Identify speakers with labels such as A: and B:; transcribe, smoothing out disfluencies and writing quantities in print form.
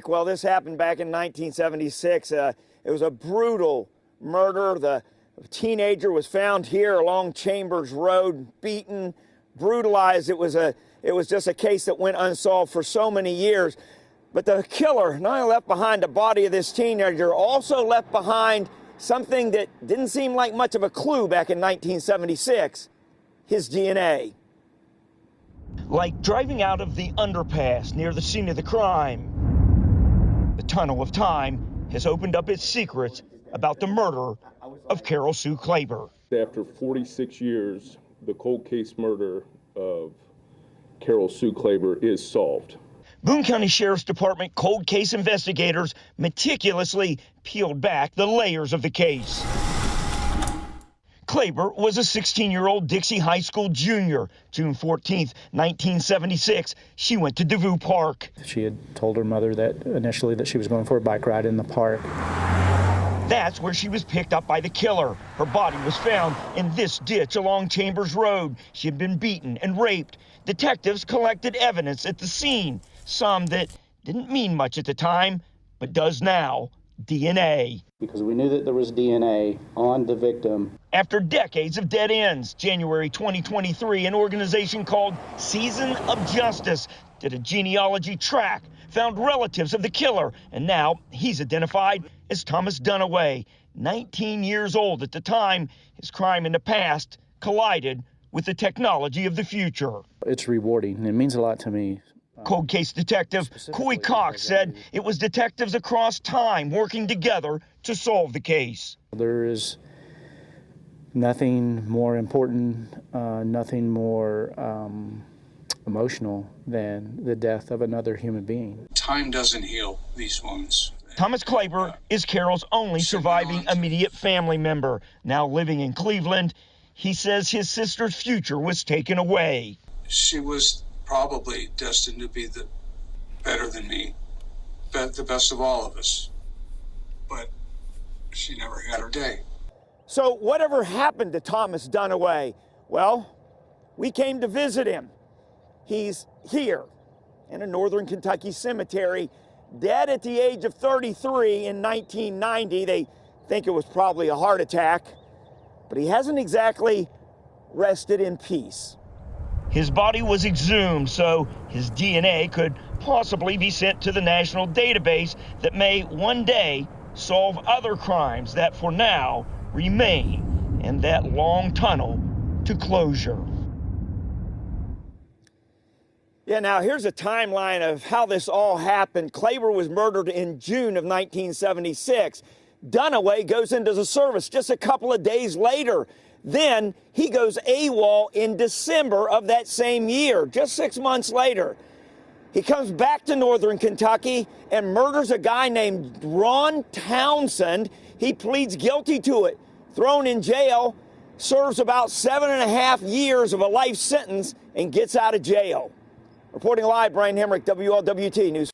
A: Hemrick. Well, this happened back in 1976. It was a brutal murder. The teenager was found here along Chambers Road, beaten, brutalized. It was just a case that went unsolved for so many years. But the killer not only left behind the body of this teenager, also left behind something that didn't seem like much of a clue back in 1976, his DNA. Like driving out of the underpass near the scene of the crime, the tunnel of time has opened up its secrets about the murder of Carol Sue Klaber.
B: After 46 years, the cold case murder of Carol Sue Klaber is solved.
A: Boone County Sheriff's Department cold case investigators meticulously peeled back the layers of the case. Klaber was a 16-year-old Dixie High School junior. June 14th, 1976, she went to DeVue Park.
C: She had told her mother that initially that she was going for a bike ride in the park.
A: That's where she was picked up by the killer. Her body was found in this ditch along Chambers Road. She had been beaten and raped. Detectives collected evidence at the scene, some that didn't mean much at the time, but does now. DNA.
C: Because we knew that there was DNA on the victim.
A: After decades of dead ends, January 2023, an organization called Season of Justice did a genealogy track, found relatives of the killer, and now he's identified as Thomas Dunaway, 19 years old at the time. His crime in the past collided with the technology of the future.
C: It's rewarding. It means a lot to me.
A: Cold case detective Coy Cox said it was detectives across time working together to solve the case.
C: There is nothing more important, nothing more emotional than the death of another human being.
D: Time doesn't heal these wounds.
A: Thomas Klaber is Carol's only surviving immediate family member. Now living in Cleveland, he says his sister's future was taken away.
D: She was probably destined to be better than me, the best of all of us. But she never had her day.
A: So whatever happened to Thomas Dunaway? Well, we came to visit him. He's here in a northern Kentucky cemetery, dead at the age of 33 in 1990. They think it was probably a heart attack, but he hasn't exactly rested in peace. His body was exhumed, so his DNA could possibly be sent to the national database that may one day solve other crimes that for now remain in that long tunnel to closure. Yeah, now here's a timeline of how this all happened. Klaber was murdered in June of 1976. Dunaway goes into the service just a couple of days later. Then he goes AWOL in December of that same year, just 6 months later. He comes back to northern Kentucky and murders a guy named Ron Townsend. He pleads guilty to it, thrown in jail, serves about 7.5 years of a life sentence, and gets out of jail. Reporting live, Brian Hemrick, WLWT News.